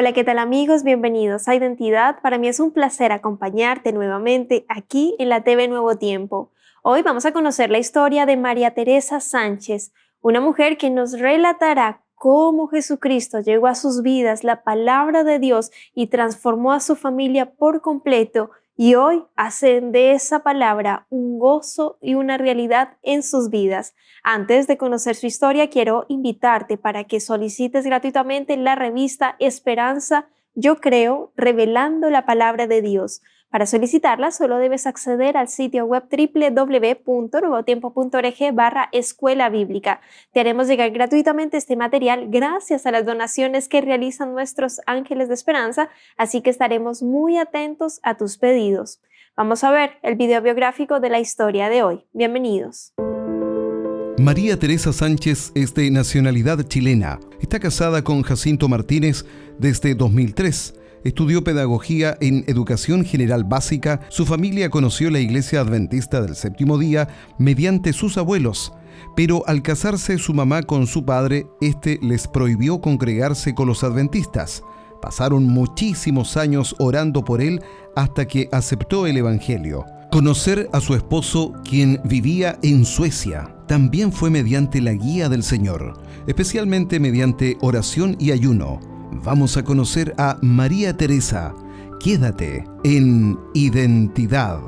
Hola, ¿qué tal amigos? Bienvenidos a Identidad. Para mí es un placer acompañarte nuevamente aquí en la TV Nuevo Tiempo. Hoy vamos a conocer la historia de María Teresa Sánchez, una mujer que nos relatará cómo Jesucristo llegó a sus vidas, la palabra de Dios, y transformó a su familia por completo, y hoy hacen de esa palabra un gozo y una realidad en sus vidas. Antes de conocer su historia, quiero invitarte para que solicites gratuitamente la revista Esperanza, Yo Creo, revelando la palabra de Dios. Para solicitarla, solo debes acceder al sitio web www.nuevotiempo.org/escuela bíblica. Te haremos llegar gratuitamente este material gracias a las donaciones que realizan nuestros ángeles de esperanza, así que estaremos muy atentos a tus pedidos. Vamos a ver el video biográfico de la historia de hoy. Bienvenidos. María Teresa Sánchez es de nacionalidad chilena. Está casada con Jacinto Martínez desde 2003. Estudió pedagogía en educación general básica. Su familia conoció la Iglesia Adventista del Séptimo Día mediante sus abuelos. Pero al casarse su mamá con su padre, este les prohibió congregarse con los adventistas. Pasaron muchísimos años orando por él hasta que aceptó el Evangelio. Conocer a su esposo, quien vivía en Suecia, también fue mediante la guía del Señor, especialmente mediante oración y ayuno. Vamos a conocer a María Teresa. Quédate en Identidad.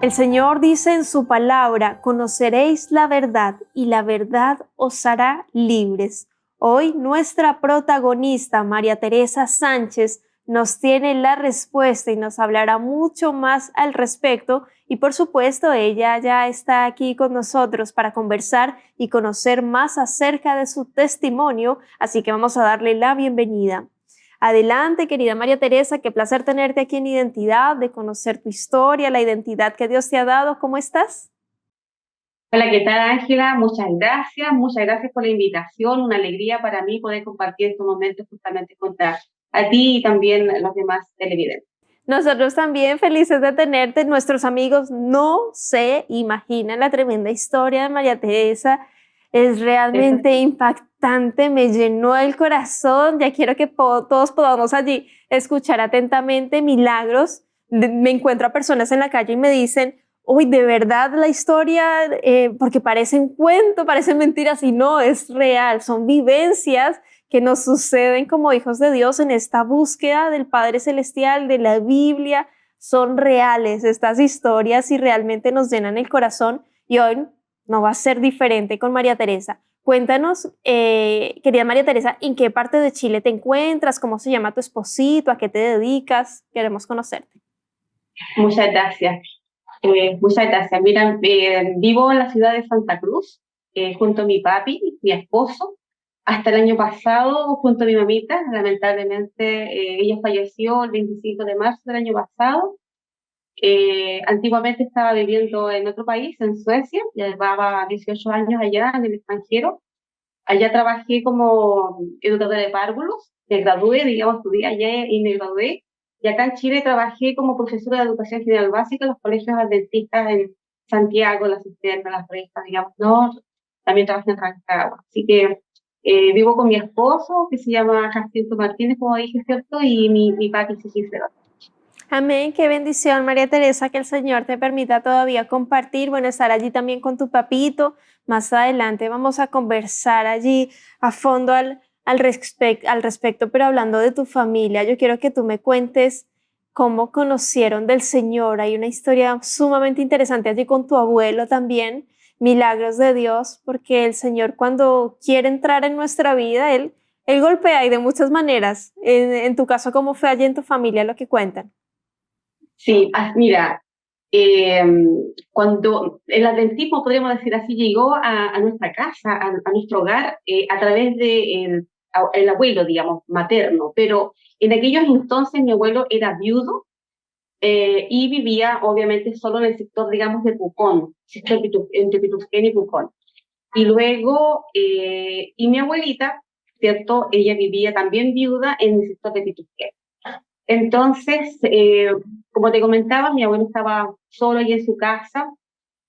El Señor dice en su palabra: conoceréis la verdad y la verdad os hará libres. Hoy nuestra protagonista, María Teresa Sánchez, nos tiene la respuesta y nos hablará mucho más al respecto. Y por supuesto, ella ya está aquí con nosotros para conversar y conocer más acerca de su testimonio, así que vamos a darle la bienvenida. Adelante, querida María Teresa, qué placer tenerte aquí en Identidad, de conocer tu historia, la identidad que Dios te ha dado. ¿Cómo estás? Hola, ¿qué tal, Ángela? Muchas gracias por la invitación. Una alegría para mí poder compartir estos momentos justamente a ti y también a los demás televidentes. Nosotros también felices de tenerte. Nuestros amigos no se imaginan la tremenda historia de María Teresa. Es realmente impactante, me llenó el corazón. Ya quiero que todos podamos allí escuchar atentamente milagros. Me encuentro a personas en la calle y me dicen: uy, de verdad la historia, porque parecen cuento, parecen mentiras, y no, es real, son vivencias que nos suceden como hijos de Dios en esta búsqueda del Padre Celestial, de la Biblia. Son reales estas historias y realmente nos llenan el corazón, y hoy no va a ser diferente con María Teresa. Cuéntanos, querida María Teresa, ¿en qué parte de Chile te encuentras? ¿Cómo se llama tu esposito? ¿A qué te dedicas? Queremos conocerte. Muchas gracias. Muchas gracias. Mira, vivo en la ciudad de Santa Cruz, junto a mi papi, mi esposo, hasta el año pasado, junto a mi mamita. Lamentablemente, ella falleció el 25 de marzo del año pasado. Antiguamente estaba viviendo en otro país, en Suecia, ya llevaba 18 años allá en el extranjero. Allá trabajé como educadora de párvulos, me gradué, digamos, estudié allá y me gradué. Y acá en Chile trabajé como profesora de educación general básica en los colegios adventistas en Santiago, La Cisterna, Las Rejas, digamos, ¿no? También trabajé en Rancagua. Así que vivo con mi esposo, que se llama Jacinto Martínez, como dije, ¿cierto? Y mi papi, Cicicero. Amén, qué bendición, María Teresa, que el Señor te permita todavía compartir, bueno, estar allí también con tu papito. Más adelante vamos a conversar allí a fondo al respecto, pero hablando de tu familia, yo quiero que tú me cuentes cómo conocieron del Señor. Hay una historia sumamente interesante allí con tu abuelo también, milagros de Dios, porque el Señor, cuando quiere entrar en nuestra vida, Él golpea, y de muchas maneras. En tu caso, ¿cómo fue allí en tu familia lo que cuentan? Sí, mira, eh, cuando el adventismo, podríamos decir así, llegó a nuestra casa, a nuestro hogar, a través de el abuelo, digamos, materno, pero en aquellos entonces mi abuelo era viudo y vivía obviamente solo en el sector, digamos, de Pucón, sector entre Pituquén y Pucón. Y luego, y mi abuelita, ¿cierto? Ella vivía también viuda en el sector de Pituquén. Entonces, como te comentaba, mi abuelo estaba solo ahí en su casa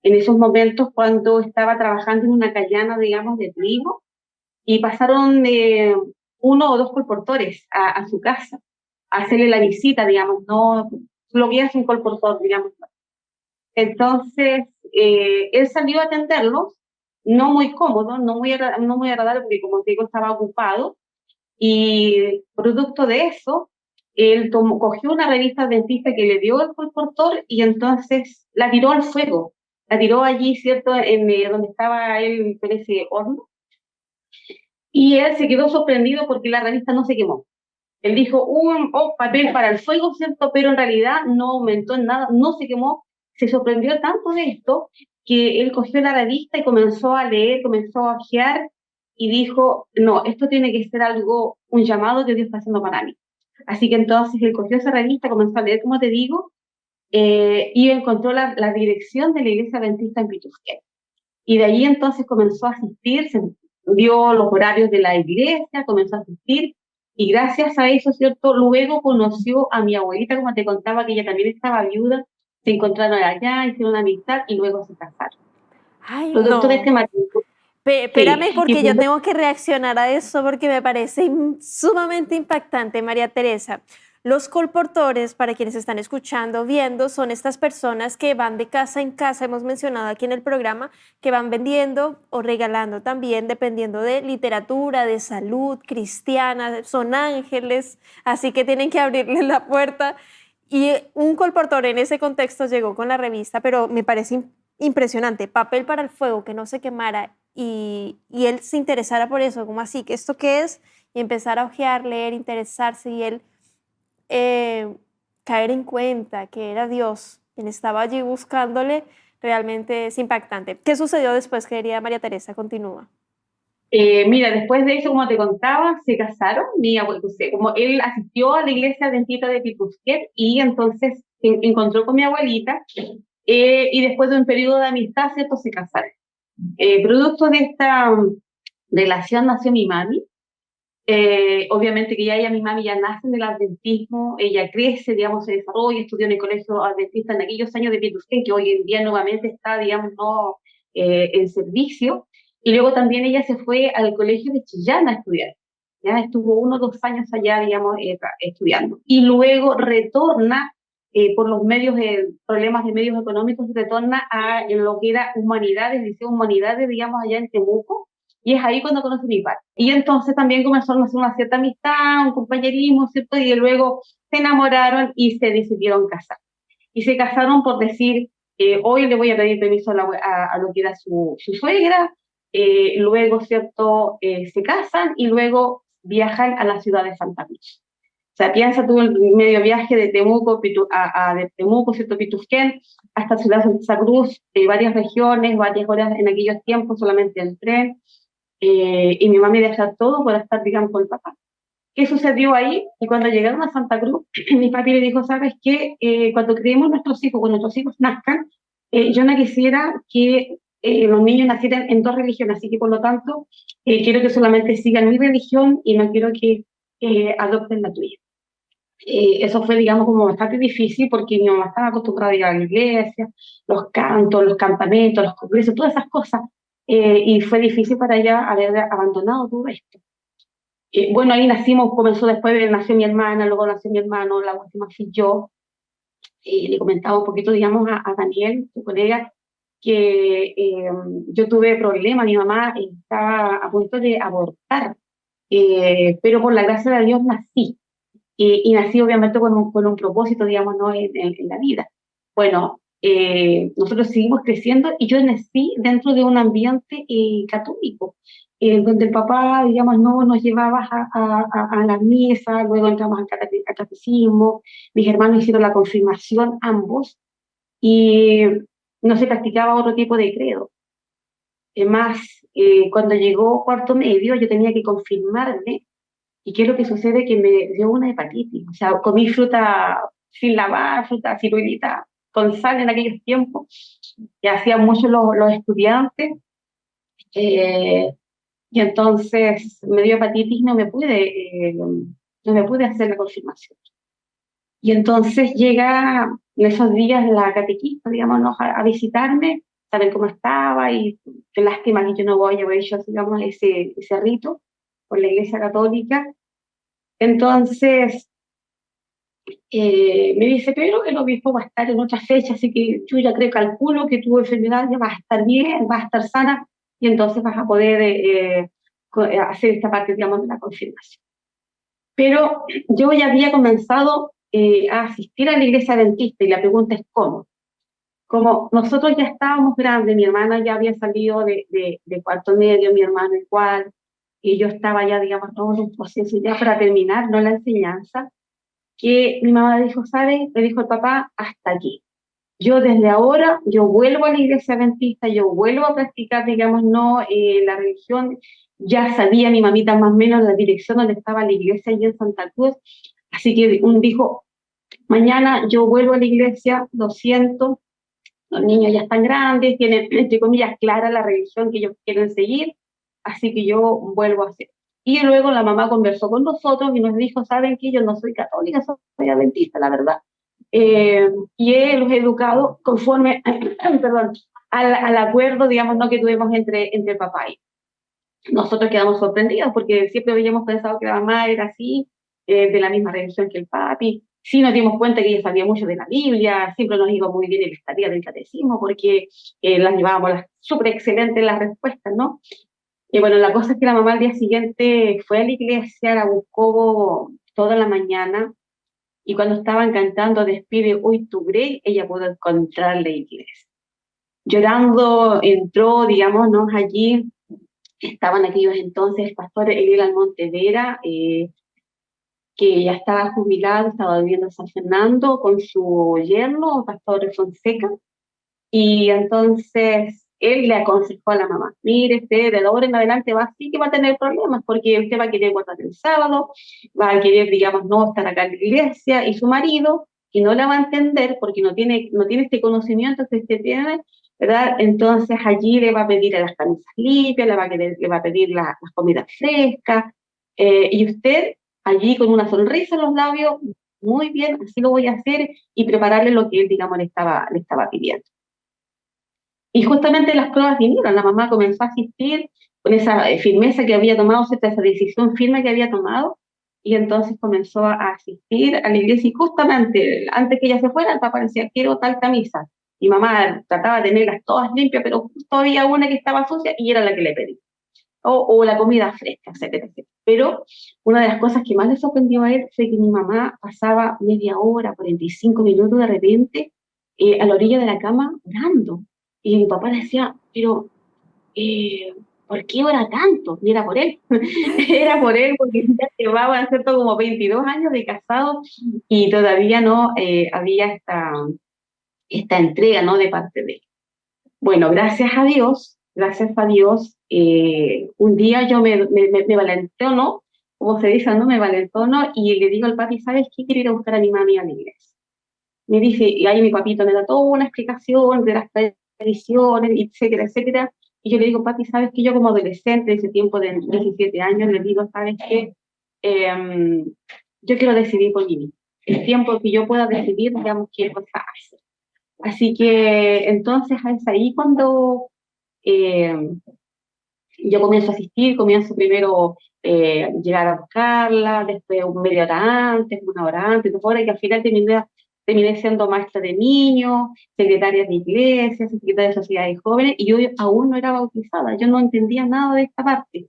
en esos momentos cuando estaba trabajando en una callana, digamos, de trigo, y pasaron uno o dos colportores a su casa a hacerle la visita, digamos, no lo que hace un colportor, digamos. Entonces, él salió a atenderlos, no muy cómodo, no muy agradable, porque como te digo, estaba ocupado, y producto de eso, él cogió una revista dentista que le dio el colportor y entonces la tiró al fuego. La tiró allí, ¿cierto?, donde estaba él con ese horno. Y él se quedó sorprendido porque la revista no se quemó. Él dijo, papel para el fuego, ¿cierto? Pero en realidad no aumentó en nada, no se quemó. Se sorprendió tanto de esto que él cogió la revista y comenzó a leer, comenzó a ojear y dijo, no, esto tiene que ser algo, un llamado que Dios está haciendo para mí. Así que entonces él cogió esa revista, comenzó a leer, como te digo, y encontró la dirección de la iglesia adventista en Pitusquén. Y de allí entonces comenzó a asistir, se dio los horarios de la iglesia, comenzó a asistir, y gracias a eso, ¿cierto? Luego conoció a mi abuelita, como te contaba, que ella también estaba viuda, se encontraron allá, hicieron una amistad y luego se casaron. Ay, Producto de este no. matrimonio. Sí, Espérame, y porque pues, yo tengo que reaccionar a eso porque me parece sumamente impactante, María Teresa. Los colportores, para quienes están escuchando, viendo, son estas personas que van de casa en casa, hemos mencionado aquí en el programa, que van vendiendo o regalando también, dependiendo de literatura, de salud cristiana, son ángeles, así que tienen que abrirles la puerta. Y un colportor en ese contexto llegó con la revista, pero me parece impresionante, papel para el fuego, que no se quemara, y él se interesara por eso, como así, ¿que esto qué es? Y empezar a ojear, leer, interesarse, y él caer en cuenta que era Dios quien estaba allí buscándole, realmente es impactante. ¿Qué sucedió después, querida María Teresa? Continúa. mira, después de eso, como te contaba, se casaron. Mi abuelo, como él asistió a la iglesia adventista de Pipusquet y entonces se encontró con mi abuelita, y después de un periodo de amistad, ¿cierto?, se casaron. Producto de esta relación nació mi mami. Obviamente que ya ella, mi mami, ya nace en el adventismo, ella crece, digamos, se desarrolla, estudió en el colegio adventista en aquellos años de Pietusquén, que hoy en día nuevamente está, digamos, no, en servicio, y luego también ella se fue al colegio de Chillán a estudiar, ya estuvo 1 o 2 años allá, digamos, estudiando, y luego retorna, por los problemas de medios económicos, retorna a lo que era humanidades, liceo humanidades, digamos, allá en Temuco, y es ahí cuando conoce a mi padre. Y entonces también comenzaron a hacer una cierta amistad, un compañerismo, ¿cierto? Y luego se enamoraron y se decidieron casar. Y se casaron por decir, hoy le voy a pedir permiso a lo que era su suegra, luego, ¿cierto? Se casan y luego viajan a la ciudad de Santa Cruz. O sea, piensa tú el medio viaje de Temuco, de Temuco, ¿cierto? Pitusquén, hasta Ciudad de Santa Cruz, varias regiones, varias horas en aquellos tiempos, solamente el tren, y mi mamá me deja todo por estar, digamos, con el papá. ¿Qué sucedió ahí? Y cuando llegaron a Santa Cruz, mi papi le dijo, ¿sabes qué? Cuando criemos nuestros hijos, cuando nuestros hijos nazcan, yo no quisiera que los niños nacieran en 2 religiones, así que por lo tanto, quiero que solamente sigan mi religión y no quiero que adopten la tuya. Eso fue, digamos, como bastante difícil porque mi mamá estaba acostumbrada a ir a la iglesia, los cantos, los campamentos, los congresos, todas esas cosas, y fue difícil para ella haber abandonado todo esto. Bueno, ahí nacimos, comenzó después, nació mi hermana, luego nació mi hermano, la última fui yo. Le comentaba un poquito, digamos, a Daniel, tu colega, que yo tuve problemas, mi mamá estaba a punto de abortar, pero por la gracia de Dios nací, y nací obviamente con un propósito, digamos, ¿no? En la vida. Bueno, nosotros seguimos creciendo y yo nací dentro de un ambiente católico, donde el papá, digamos, no nos llevaba a la misa, luego entramos al catecismo, mis hermanos hicieron la confirmación ambos y no se practicaba otro tipo de credo. Además, cuando llegó cuarto medio yo tenía que confirmarme. ¿Y qué es lo que sucede? Que me dio una hepatitis. O sea, comí fruta sin lavar, fruta ciruelita con sal en aquellos tiempos, que hacían mucho los estudiantes. eh, y entonces me dio hepatitis y no me pude hacer la confirmación. Y entonces llega en esos días la catequista, digamos, a visitarme saber cómo estaba y qué lástima que yo no voy a haber hecho, digamos, ese rito por la Iglesia Católica. Entonces, me dice, pero el obispo va a estar en otra fecha, así que yo ya calculo que tu enfermedad ya va a estar bien, va a estar sana, y entonces vas a poder hacer esta parte, digamos, de la confirmación. Pero yo ya había comenzado a asistir a la iglesia adventista, y la pregunta es ¿cómo? Como nosotros ya estábamos grandes, mi hermana ya había salido de cuarto medio, mi hermano igual, y yo estaba ya, digamos, todo en un proceso ya para terminar, no la enseñanza, que mi mamá dijo, ¿sabes? Me dijo el papá, hasta aquí. Yo desde ahora, yo vuelvo a la iglesia adventista, yo vuelvo a practicar, digamos, no la religión. Ya sabía mi mamita más o menos la dirección donde estaba la iglesia allí en Santa Cruz, así que dijo, mañana yo vuelvo a la iglesia, lo siento, los niños ya están grandes, tienen, entre comillas, clara la religión que ellos quieren seguir, así que yo vuelvo a hacer. Y luego la mamá conversó con nosotros y nos dijo, ¿saben qué? Yo no soy católica, soy adventista, la verdad. Y los he educado conforme perdón, al acuerdo, digamos, ¿no? que tuvimos entre el papá y nosotros. Quedamos sorprendidos porque siempre habíamos pensado que la mamá era así, de la misma religión que el papi. Sí nos dimos cuenta que ella sabía mucho de la Biblia, siempre nos iba muy bien en la historia del catecismo porque las llevábamos súper excelentes las respuestas, ¿no? Y bueno, la cosa es que la mamá al día siguiente fue a la iglesia, la buscó toda la mañana, y cuando estaban cantando Despide hoy tu grey, ella pudo encontrar la iglesia. Llorando entró, digamos, ¿no? Allí estaban aquellos entonces el pastor Eliel Almonte Vera, que ya estaba jubilado, estaba viviendo en San Fernando con su yerno, pastor Fonseca, y entonces él le aconsejó a la mamá, mire, usted de ahora en adelante sí que va a tener problemas, porque usted va a querer guardar el sábado, va a querer, digamos, no estar acá en la iglesia, y su marido, que no la va a entender, porque no tiene este conocimiento que usted tiene, ¿verdad? Entonces allí le va a pedir a las camisas limpias, le va a pedir las comidas frescas, y usted allí con una sonrisa en los labios, muy bien, así lo voy a hacer, y prepararle lo que él, digamos, le estaba pidiendo. Y justamente las pruebas vinieron, la mamá comenzó a asistir con esa firmeza que había tomado, esa decisión firme que había tomado, y entonces comenzó a asistir a la iglesia, y justamente antes que ella se fuera, el papá decía, quiero tal camisa, y mamá trataba de tenerlas todas limpias, pero justo había una que estaba sucia y era la que le pedí, o la comida fresca, etcétera, etcétera. Pero una de las cosas que más le sorprendió a él fue que mi mamá pasaba media hora, 45 minutos de repente, a la orilla de la cama orando. Y mi papá decía, pero, ¿por qué ora tanto? Y era por él. Era por él, porque ya llevaba, ¿cierto?, como 22 años de casado, y todavía no había esta entrega, ¿no?, de parte de él. Bueno, gracias a Dios, un día yo me valentono, como se dice, ¿no? Me valentono y le digo al papi, ¿sabes qué? Quiero ir a buscar a mi mami a la iglesia. Me dice, y ahí mi papito me da toda una explicación de las tradiciones, etcétera, etcétera. Y yo le digo, papi, ¿sabes qué? Yo como adolescente, ese tiempo de 17 años, le digo, ¿sabes qué? Yo quiero decidir por mí. El tiempo que yo pueda decidir, digamos, qué cosa hacer. Así que entonces es ahí cuando yo comienzo a asistir, comienzo primero llegar a buscarla, después media hora antes, una hora antes, 2 horas, y que al final terminé siendo maestra de niños, secretaria de iglesias, secretaria de sociedades jóvenes, y yo aún no era bautizada, yo no entendía nada de esta parte,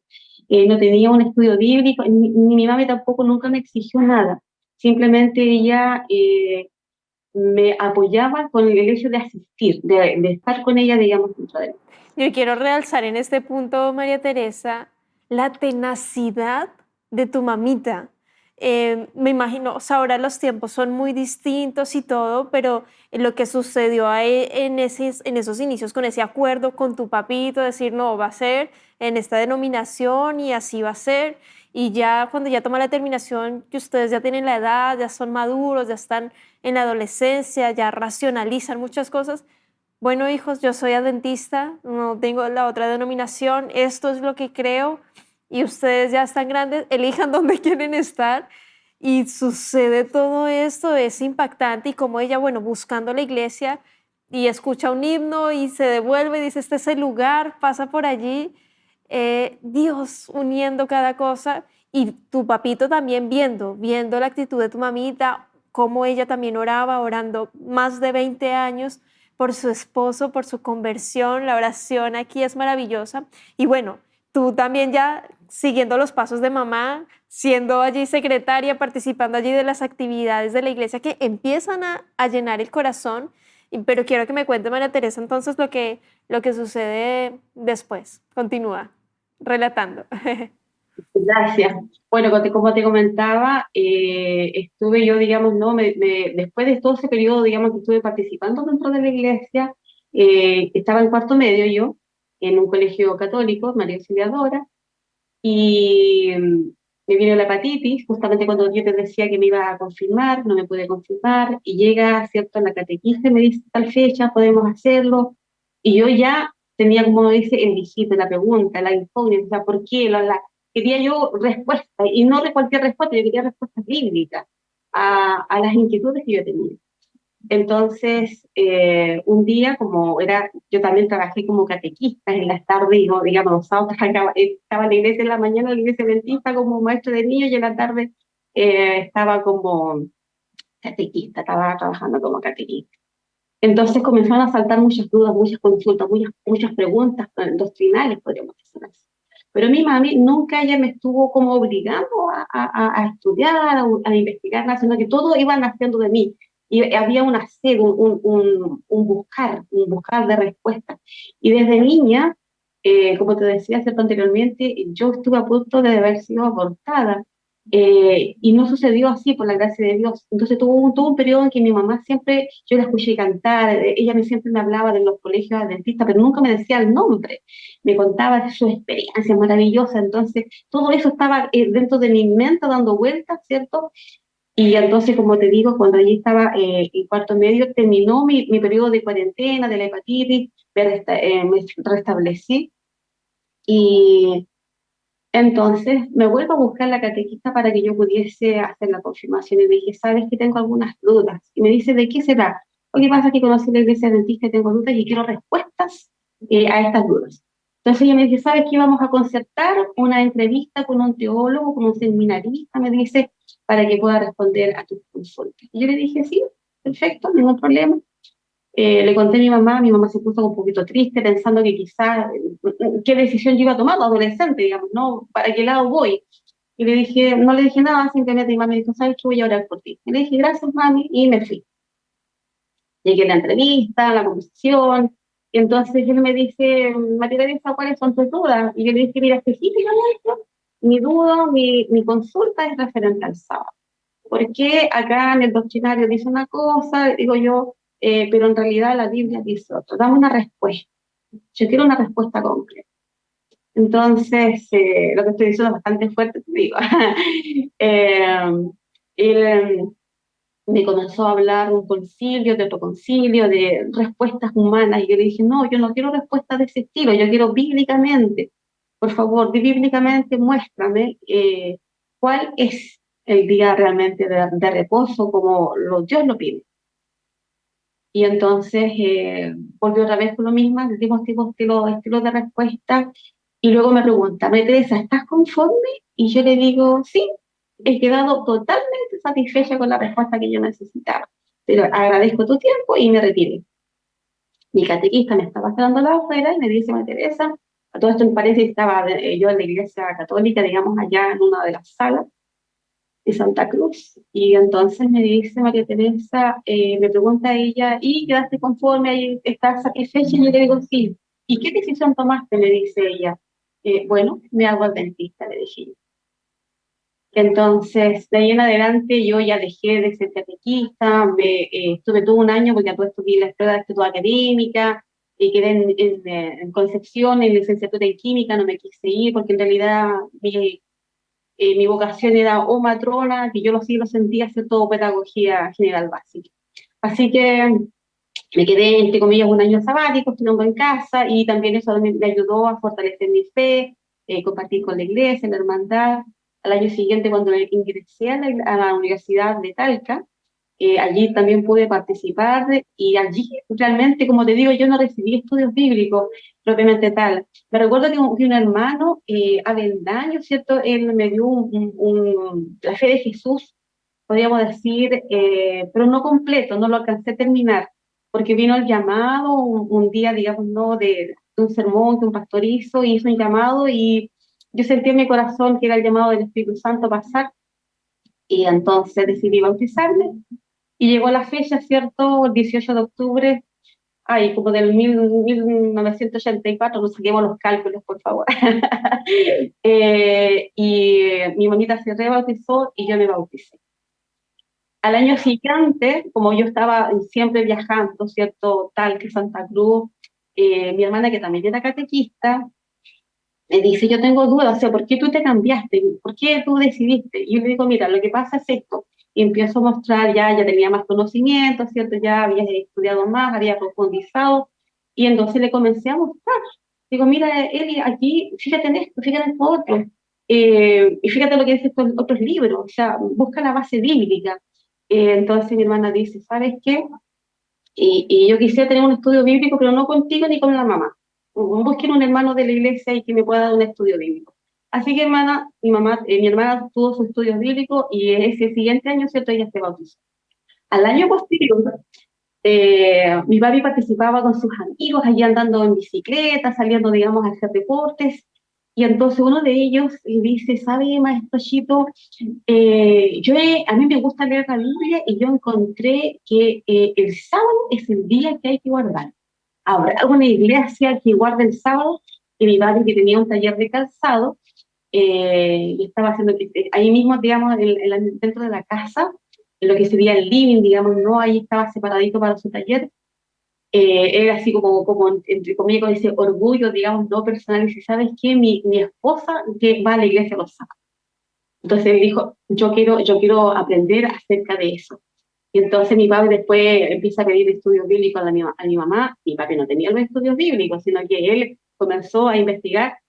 no tenía un estudio bíblico, ni mi mami tampoco nunca me exigió nada, simplemente ella me apoyaba con el hecho de asistir, de estar con ella, digamos, dentro de él. Yo quiero realzar en este punto, María Teresa, la tenacidad de tu mamita. Me imagino, o sea, ahora los tiempos son muy distintos y todo, pero lo que sucedió en esos inicios con ese acuerdo con tu papito, decir, no, va a ser en esta denominación y así va a ser, y ya cuando ya toma la determinación, que ustedes ya tienen la edad, ya son maduros, ya están en la adolescencia, ya racionalizan muchas cosas. Bueno, hijos, yo soy adventista, no tengo la otra denominación, esto es lo que creo y ustedes ya están grandes, elijan dónde quieren estar, y sucede todo esto, es impactante, y como ella, bueno, buscando la iglesia, y escucha un himno y se devuelve y dice, este es el lugar, pasa por allí, Dios uniendo cada cosa y tu papito también viendo la actitud de tu mamita, cómo ella también oraba, orando más de 20 años por su esposo, por su conversión, la oración aquí es maravillosa. Y bueno, tú también ya siguiendo los pasos de mamá, siendo allí secretaria, participando allí de las actividades de la iglesia que empiezan a llenar el corazón. Pero quiero que me cuente, María Teresa, entonces lo que sucede después. Continúa relatando. Gracias. Bueno, como te comentaba, estuve yo, digamos, ¿no? Después de todo ese periodo, digamos, que estuve participando dentro de la iglesia, estaba en cuarto medio yo, en un colegio católico, María Auxiliadora, y me vino la hepatitis, justamente cuando yo te decía que me iba a confirmar, no me pude confirmar, y llega, ¿cierto?, la catequista, me dice, tal fecha, podemos hacerlo, y yo ya tenía, como dice, el digito, la pregunta, la incógnita, o sea, ¿por qué? Quería yo respuesta, y no de cualquier respuesta, yo quería respuestas bíblicas a las inquietudes que yo tenía. Entonces, un día, como era, yo también trabajé como catequista en las tardes, y, digamos, los sábados estaba en la iglesia en la mañana, en la iglesia adventista como maestro de niños, y en la tarde estaba como catequista, estaba trabajando como catequista. Entonces comenzaron a saltar muchas dudas, muchas consultas, muchas preguntas doctrinales, podríamos decir así. Pero mi mami nunca ella me estuvo como obligando a estudiar, a investigar nada, sino que todo iban haciendo de mí. Y había una sed, un buscar de respuestas. Y desde niña, como te decía cierto anteriormente, yo estuve a punto de haber sido abortada. Y no sucedió así, por la gracia de Dios. Entonces tuvo un periodo en que mi mamá siempre, yo la escuché cantar, siempre me hablaba de los colegios adventistas, pero nunca me decía el nombre, me contaba de su experiencia maravillosa. Entonces todo eso estaba dentro de mi mente dando vueltas, ¿cierto? Y entonces, como te digo, cuando allí estaba en cuarto medio, terminó mi periodo de cuarentena, de la hepatitis, me restablecí. Y entonces me vuelvo a buscar la catequista para que yo pudiese hacer la confirmación y le dije, sabes que tengo algunas dudas. Y me dice, ¿de qué será? Lo que pasa es que conocí la iglesia adventista y tengo dudas y quiero respuestas a estas dudas. Entonces ella me dice, ¿sabes qué? Vamos a concertar una entrevista con un teólogo, con un seminarista, me dice, para que pueda responder a tus consultas. Y yo le dije, sí, perfecto, ningún problema. Le conté a mi mamá se puso un poquito triste pensando que quizás qué decisión yo iba a tomar, adolescente, digamos, ¿no? ¿Para qué lado voy? Y le dije, no le dije nada, simplemente mi mamá me dijo, ¿sabes qué? Voy a orar por ti. Y le dije, gracias, mami, y me fui. Llegué a la entrevista, a la conversación, y entonces él me dice, María Teresa, ¿cuáles son tus dudas? Y yo le dije, mira, específicamente, mi duda, mi consulta es referente al sábado. ¿Por qué acá en el doctrinario dice una cosa, digo yo, pero en realidad la Biblia dice otra? Dame una respuesta. Yo quiero una respuesta concreta. Entonces, lo que estoy diciendo es bastante fuerte, te digo. eh, él me comenzó a hablar de un concilio, de otro concilio, de respuestas humanas, y yo le dije, no, yo no quiero respuestas de ese estilo, yo quiero bíblicamente. Por favor, bíblicamente muéstrame cuál es el día realmente de reposo, como Dios lo pide. Y entonces volvió otra vez con lo mismo, el mismo estilo de respuesta, y luego me pregunta, ¿me Teresa, estás conforme? Y yo le digo, sí, he quedado totalmente satisfecha con la respuesta que yo necesitaba, pero agradezco tu tiempo y me retiré. Mi catequista me estaba esperando la afuera y me dice, ¿me Teresa? A todo esto me parece que estaba yo en la iglesia católica, digamos, allá en una de las salas de Santa Cruz. Y entonces me dice María Teresa, me pregunta ella, ¿y quedaste conforme? ¿Y estás satisfecha? Y yo le digo, sí. ¿Y qué decisión tomaste? Me dice ella. Bueno, me hago adventista, le dije yo. Entonces, de ahí en adelante yo ya dejé de ser catequista, estuve todo un año porque a todo esto vi la escuela de actitud académica y quedé en Concepción, en licenciatura en química, no me quise ir porque en realidad mi vocación era o matrona, que yo sí lo sentía hacer todo pedagogía general básica. Así que me quedé, entre comillas, un año sabático, estudiando en casa, y también eso me ayudó a fortalecer mi fe, compartir con la iglesia, la hermandad. Al año siguiente, cuando ingresé a la Universidad de Talca, Allí también pude participar y allí realmente, como te digo, yo no recibí estudios bíblicos propiamente tal. Me recuerdo que un hermano, Avendaño, ¿cierto? Él me dio la fe de Jesús, podríamos decir, pero no completo, no lo alcancé a terminar, porque vino el llamado un día, digamos, ¿no? De un sermón que un pastor hizo un llamado y yo sentí en mi corazón que era el llamado del Espíritu Santo a pasar y entonces decidí bautizarme y llegó la fecha, ¿cierto? El 18 de octubre, ay, como del 1984, no saquemos los cálculos, por favor. Y mi mamita se rebautizó y yo me bauticé. Al año siguiente, como yo estaba siempre viajando, ¿cierto? Tal que Santa Cruz, mi hermana, que también era catequista, me dice, yo tengo dudas, o sea, ¿por qué tú te cambiaste? ¿Por qué tú decidiste? Y yo le digo, mira, lo que pasa es esto. Y empiezo a mostrar, ya tenía más conocimiento, ¿cierto? Ya había estudiado más, había profundizado. Y entonces le comencé a mostrar. Digo, mira, Eli, aquí, fíjate en esto, fíjate en esto otro. Y fíjate lo que dicen estos otros libros, o sea, busca la base bíblica. Entonces mi hermana dice, ¿sabes qué? Y yo quisiera tener un estudio bíblico, pero no contigo ni con la mamá. Busquen un hermano de la iglesia y que me pueda dar un estudio bíblico. Así que mi hermana tuvo su estudio bíblico y ese siguiente año, ¿cierto? Ella se bautizó. Al año posterior, mi papi participaba con sus amigos allí andando en bicicleta, saliendo, digamos, a hacer deportes. Y entonces uno de ellos le dice, ¿sabe, maestro Chito? A mí me gusta leer la Biblia y yo encontré que el sábado es el día que hay que guardar. ¿Habrá alguna iglesia que guarde el sábado? Y mi padre, que tenía un taller de calzado, y estaba haciendo, ahí mismo, digamos, dentro de la casa, en lo que sería el living, digamos, no, ahí estaba separadito para su taller. Era así como, entre comillas, con ese orgullo, digamos, no personal, y dice, ¿sabes qué? Mi esposa que va a la iglesia los sábados. Entonces él dijo, yo quiero aprender acerca de eso. Y entonces mi padre después empieza a pedir estudios bíblicos a mi mamá. Mi padre no tenía los estudios bíblicos, sino que él comenzó a investigar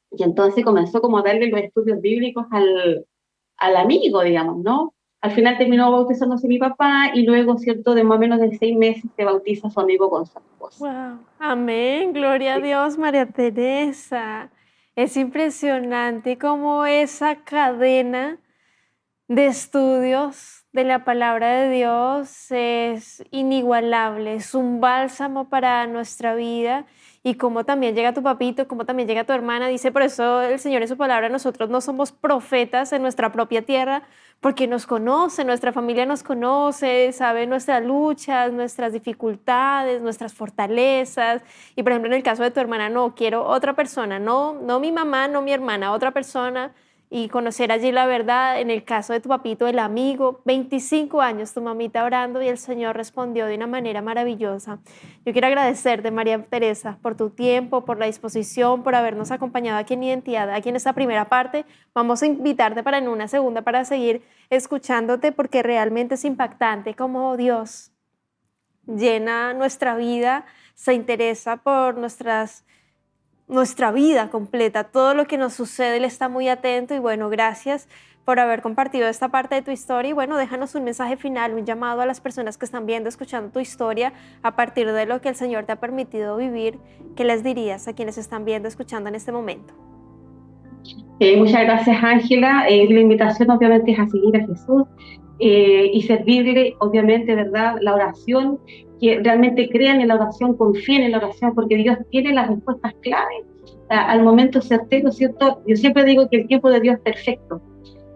y entonces comenzó como a darle los estudios bíblicos al amigo, digamos, ¿no? Al final terminó bautizándose mi papá y luego, ¿cierto? De más o menos de 6 meses se bautiza su amigo con su esposa. Wow, amén, gloria a Dios, María Teresa. Es impresionante cómo esa cadena de estudios de la palabra de Dios es inigualable, es un bálsamo para nuestra vida y como también llega tu papito, como también llega tu hermana, dice por eso el Señor en su palabra, nosotros no somos profetas en nuestra propia tierra porque nos conoce, nuestra familia nos conoce, sabe nuestras luchas, nuestras dificultades, nuestras fortalezas y por ejemplo en el caso de tu hermana, no, quiero otra persona, no mi mamá, no mi hermana, otra persona y conocer allí la verdad. En el caso de tu papito, el amigo, 25 años, tu mamita orando y el Señor respondió de una manera maravillosa. Yo quiero agradecerte, María Teresa, por tu tiempo, por la disposición, por habernos acompañado aquí en Identidad, aquí en esta primera parte. Vamos a invitarte para en una segunda para seguir escuchándote porque realmente es impactante cómo Dios llena nuestra vida, se interesa por nuestra vida completa, todo lo que nos sucede, Él está muy atento y bueno, gracias por haber compartido esta parte de tu historia y bueno, déjanos un mensaje final, un llamado a las personas que están viendo, escuchando tu historia a partir de lo que el Señor te ha permitido vivir. ¿Qué les dirías a quienes están viendo, escuchando en este momento? Muchas gracias, Ángela. La invitación obviamente es a seguir a Jesús y servirle, obviamente, ¿verdad? La oración, que realmente crean en la oración, confíen en la oración, porque Dios tiene las respuestas clave al momento certero, ¿cierto? Yo siempre digo que el tiempo de Dios es perfecto.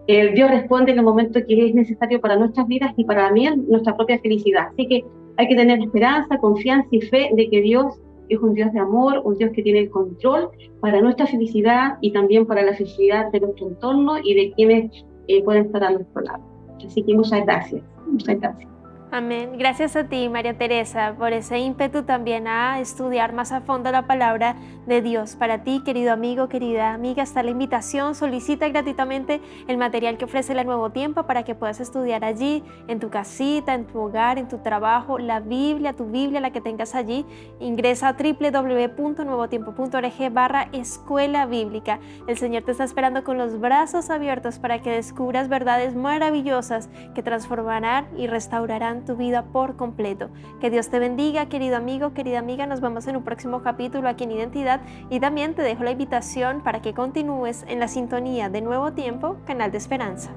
Dios responde en el momento que es necesario para nuestras vidas y para también nuestra propia felicidad. Así que hay que tener esperanza, confianza y fe de que Dios es un Dios de amor, un Dios que tiene el control para nuestra felicidad y también para la felicidad de nuestro entorno y de quienes pueden estar a nuestro lado. Así que muchas gracias. Muchas gracias. Amén. Gracias a ti, María Teresa, por ese ímpetu también a estudiar más a fondo la palabra de Dios. Para ti, querido amigo, querida amiga, está la invitación. Solicita gratuitamente el material que ofrece la Nuevo Tiempo para que puedas estudiar allí, en tu casita, en tu hogar, en tu trabajo, la Biblia, tu Biblia, la que tengas allí. Ingresa a www.nuevotiempo.org/escuela bíblica. El Señor te está esperando con los brazos abiertos para que descubras verdades maravillosas que transformarán y restaurarán tu vida por completo. Que Dios te bendiga, querido amigo, querida amiga. Nos vemos en un próximo capítulo aquí en Identidad, y también te dejo la invitación para que continúes en la sintonía de Nuevo Tiempo, canal de esperanza.